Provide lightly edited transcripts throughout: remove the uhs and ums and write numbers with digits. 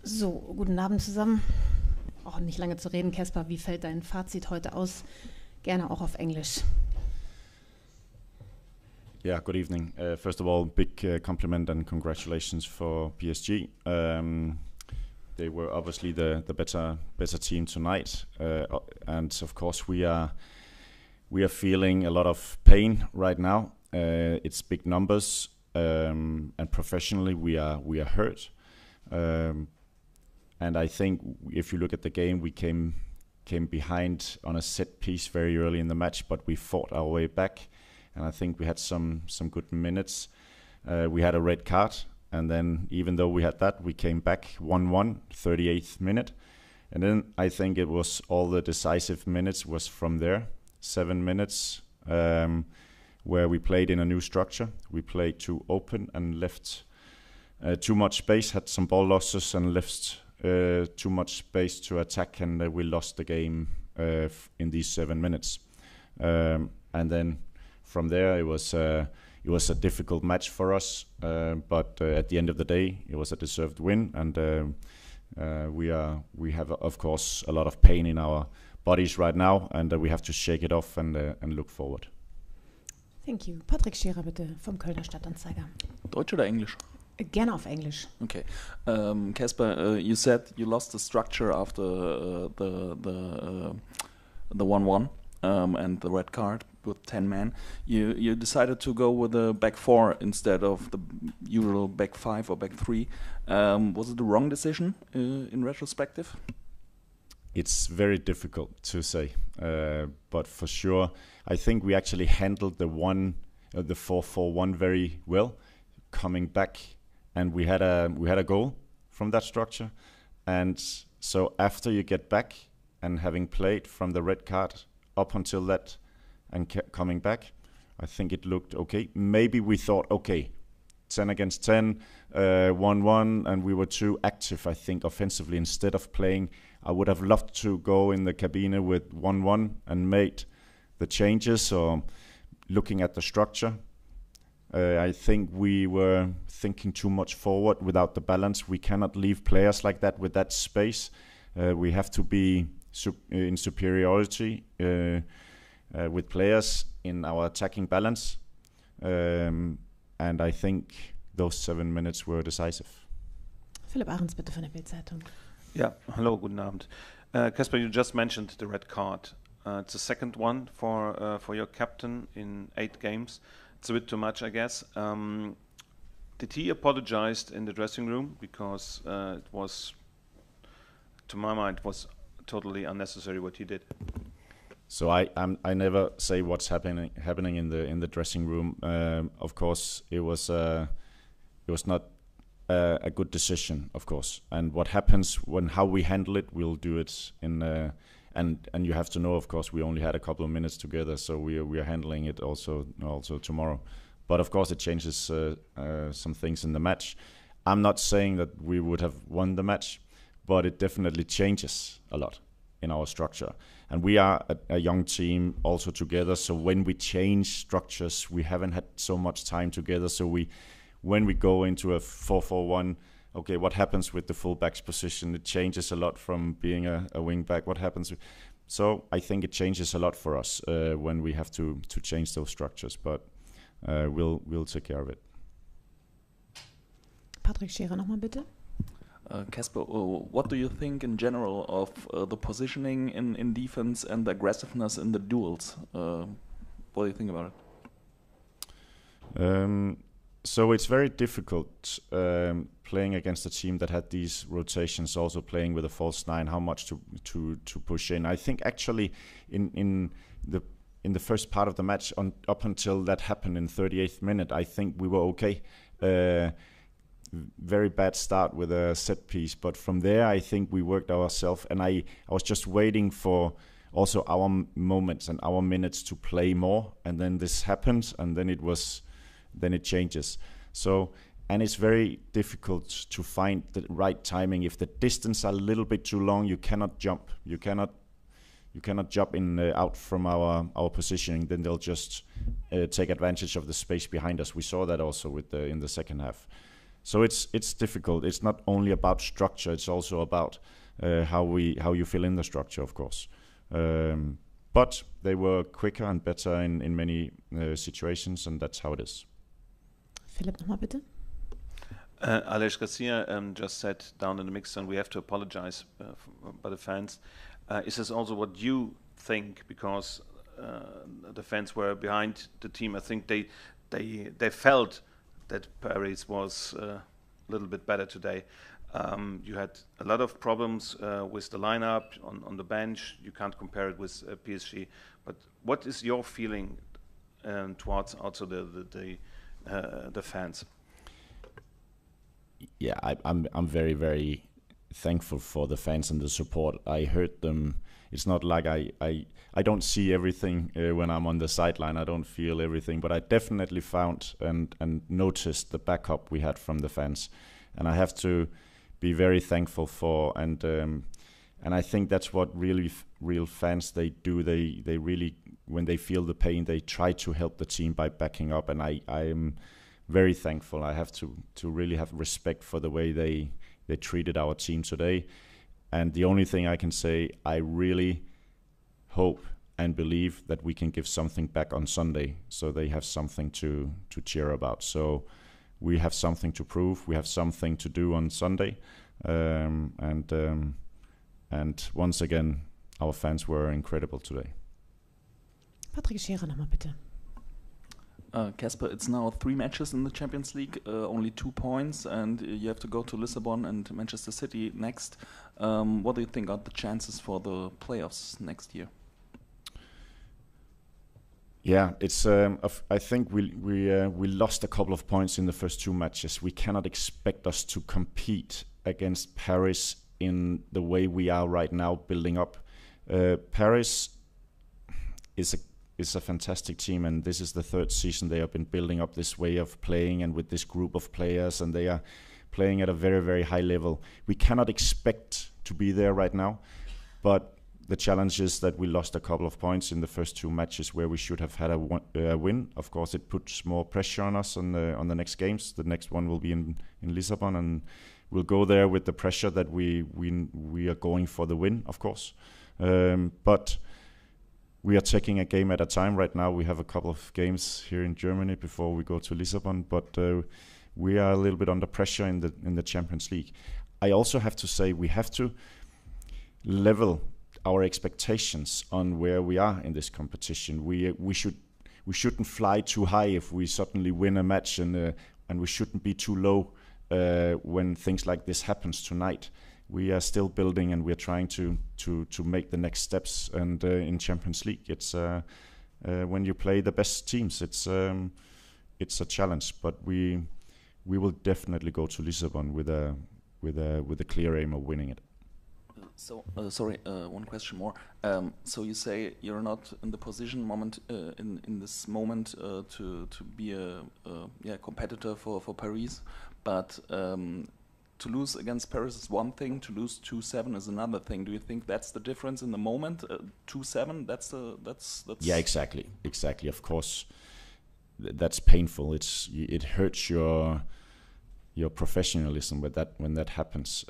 So, guten Abend zusammen. Auch nicht lange zu reden, Kasper, wie fällt dein Fazit heute aus? Gerne auch auf Englisch. Yeah, good evening. First of all, big compliment and congratulations for PSG. They were obviously the better team tonight, and of course we are feeling a lot of pain right now. It's big numbers, and professionally we are hurt. And I think if you look at the game, we came behind on a set piece very early in the match, but we fought our way back. And I think we had some good minutes. We had a red card, and then even though we had that, we came back 1-1, 38th minute. And then I think it was all the decisive minutes was from there, 7 minutes, where we played in a new structure. We played too open and left too much space, had some ball losses and left too much space to attack, and we lost the game in these 7 minutes. And then from there, it was a difficult match for us, but at the end of the day, it was a deserved win, and we have of course a lot of pain in our bodies right now, and we have to shake it off and look forward. Thank you. Patrick Scherer bitte vom Kölner Stadtanzeiger. Deutsch oder Englisch? Gerne auf Englisch. Okay. Kasper, you said you lost the structure after the 1-1 and the red card with 10 men. You decided to go with a back 4 instead of the usual back 5 or back 3. Was it the wrong decision in retrospective? It's very difficult to say, but for sure, I think we actually handled the 4-4-1 very well, coming back. And we had a goal from that structure, and so after you get back and having played from the red card up until that and coming back, I think it looked okay. Maybe we thought, okay, 10 against 10, 1-1, and we were too active, I think, offensively instead of playing. I would have loved to go in the cabine with 1-1 and made the changes or looking at the structure. I think we were thinking too much forward without the balance. We cannot leave players like that with that space. We have to be in superiority with players in our attacking balance. And I think those 7 minutes were decisive. Philipp Ahrens bitte von der Bild-Zeitung. Yeah, hello, guten Abend. Kasper, you just mentioned the red card. It's the second one for your captain in 8 games. It's a bit too much, I guess. Did he apologize in the dressing room? Because it was, to my mind, was totally unnecessary what he did. So I never say what's happening in the dressing room. Of course, it was not a good decision, of course. And what happens how we handle it, we'll do it in. And you have to know, of course, we only had a couple of minutes together, so we are handling it also tomorrow. But of course, it changes some things in the match. I'm not saying that we would have won the match, but it definitely changes a lot in our structure. And we are a young team also together, so when we change structures, we haven't had so much time together. So when we go into a 4-4-1, okay, what happens with the fullback's position? It changes a lot from being a wing back. What happens? So I think it changes a lot for us when we have to change those structures, but we'll take care of it. Patrick Scherer nochmal bitte. Kasper, what do you think in general of the positioning in defense and the aggressiveness in the duels? What do you think about it? So it's very difficult playing against a team that had these rotations, also playing with a false 9, how much to push in. I think actually in the first part of the match, up until that happened in 38th minute, I think we were okay. Very bad start with a set piece, but from there I think we worked ourselves, and I was just waiting for also our moments and our minutes to play more, and then this happens, and then it changes. So, and it's very difficult to find the right timing. If the distance are a little bit too long, you cannot jump. You cannot jump in out from our positioning. Then they'll just take advantage of the space behind us. We saw that also in the second half. So it's difficult. It's not only about structure. It's also about how you fill in the structure, of course. But they were quicker and better in many situations, and that's how it is. Philipp, nochmal bitte. Aleix Garcia just said down in the mix, and we have to apologize by the fans. Is this also what you think? Because the fans were behind the team. I think they felt that Paris was a little bit better today. You had a lot of problems with the lineup on the bench. You can't compare it with PSG. But what is your feeling towards also the fans? Yeah, I'm very, very thankful for the fans and the support. I heard them. It's not like I don't see everything when I'm on the sideline. I don't feel everything, but I definitely found and noticed the backup we had from the fans, and I have to be very thankful for. And I think that's what real fans they do. They really, when they feel the pain, they try to help the team by backing up, and I am very thankful. I have to really have respect for the way they treated our team today. And the only thing I can say, I really hope and believe that we can give something back on Sunday, so they have something to cheer about. So we have something to prove. We have something to do on Sunday. And once again, our fans were incredible today. Patrick Scherer nochmal bitte. Kasper, it's now 3 matches in the Champions League, only 2 points, and you have to go to Lisbon and Manchester City next. What do you think are the chances for the playoffs next year? Yeah, it's. I think we lost a couple of points in the first 2 matches. We cannot expect us to compete against Paris in the way we are right now, building up. Paris is a fantastic team, and this is the 3rd season they have been building up this way of playing and with this group of players, and they are playing at a very, very high level. We cannot expect to be there right now, but the challenge is that we lost a couple of points in the first 2 matches where we should have had a win. Of course, it puts more pressure on us on the next games. The next one will be in Lisbon, and we'll go there with the pressure that we are going for the win, of course. But we are taking a game at a time right now. We have a couple of games here in Germany before we go to Lisbon, but we are a little bit under pressure in the Champions League. I also have to say we have to level our expectations on where we are in this competition. We shouldn't fly too high if we suddenly win a match, and we shouldn't be too low when things like this happens tonight. We are still building, and we are trying to make the next steps. And in Champions League, it's when you play the best teams, it's a challenge. But we will definitely go to Lisbon with a clear aim of winning it. So sorry, one question more. So you say you're not in the position in this moment to be a competitor for Paris, but to lose against Paris is one thing. To lose 2-7 is another thing. Do you think that's the difference in the moment? 2-7. That's. Yeah, exactly. Of course, that's painful. It hurts your professionalism when that happens.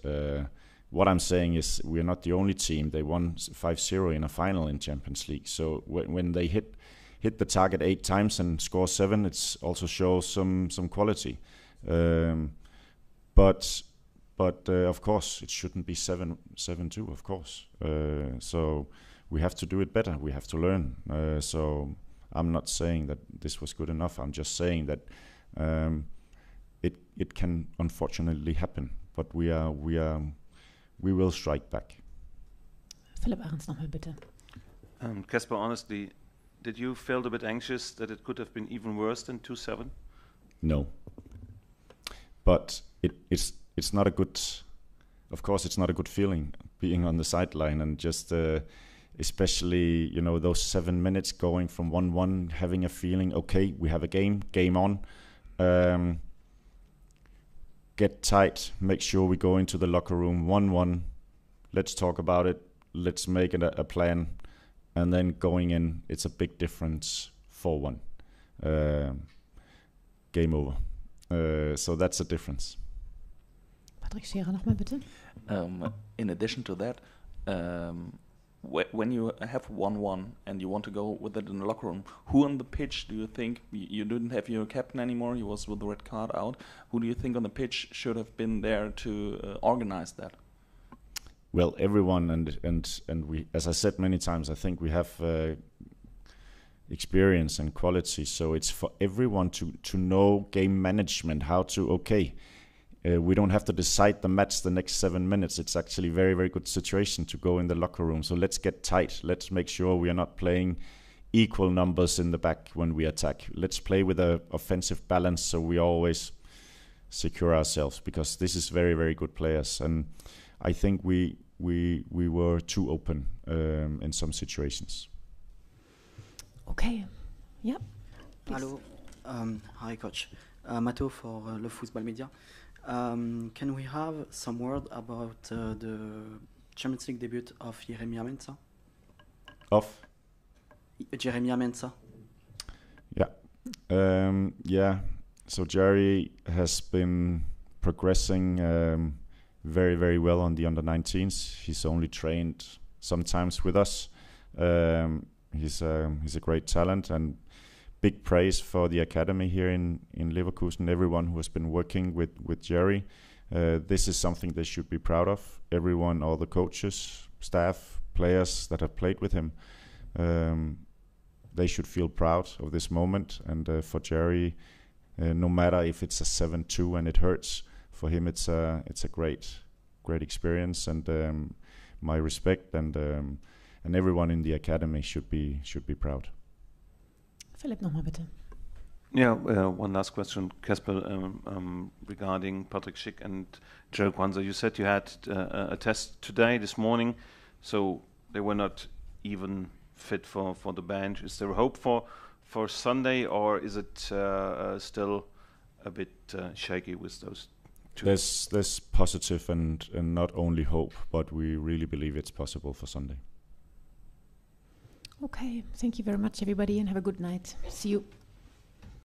What I'm saying is we're not the only team. They won 5-0 in a final in Champions League. So when they hit the target 8 times and score 7, it also shows some quality. But of course it shouldn't be 7-2. Of course. So we have to do it better. We have to learn. So I'm not saying that this was good enough. I'm just saying that it can unfortunately happen. But we will strike back. Philipp Ahrens nochmal bitte. Kasper, honestly, did you feel a bit anxious that it could have been even worse than 2-7? No. But it's not a good. Of course, it's not a good feeling being on the sideline and just, especially those 7 minutes going from 1-1, having a feeling, okay, we have a game on. Get tight, make sure we go into the locker room 1-1. Let's talk about it. Let's make it a plan. And then going in, it's a big difference. 4-1. Game over. So that's a difference. Patrick Scherer nochmal bitte. In addition to that, when you have 1-1 and you want to go with it in the locker room, who on the pitch do you think, you didn't have your captain anymore, he was with the red card out, who do you think on the pitch should have been there to organize that? Well, everyone, and we, as I said many times, I think we have experience and quality, so it's for everyone to know game management, how to, we don't have to decide the match the next 7 minutes. It's actually very, very good situation to go in the locker room. So let's get tight. Let's make sure we are not playing equal numbers in the back when we attack. Let's play with a offensive balance so we always secure ourselves, because this is very, very good players. And I think we were too open in some situations. Okay. Yeah. Hello. Hi, coach. Matteo for Le Football Media. Can we have some word about the Champions League debut of Jeremia Mensah? Of? Jeremia Mensah. Yeah. Yeah. So Jerry has been progressing very, very well on the under-19s. He's only trained sometimes with us. He's a great talent, and big praise for the academy here in Leverkusen, everyone who has been working with Jerry. This is something they should be proud of. Everyone, all the coaches, staff, players that have played with him, they should feel proud of this moment. And for Jerry, no matter if it's a 7-2 and it hurts, for him it's a great experience, and my respect, and everyone in the academy should be proud. Philipp, nochmal bitte. Yeah, one last question, Kasper, regarding Patrick Schick and Jerry Kwanzaa. You said you had a test today, this morning, so they were not even fit for the bench. Is there hope for Sunday, or is it still a bit shaky with those two? There's positive and not only hope, but we really believe it's possible for Sunday. Okay, thank you very much, everybody, and have a good night. See you.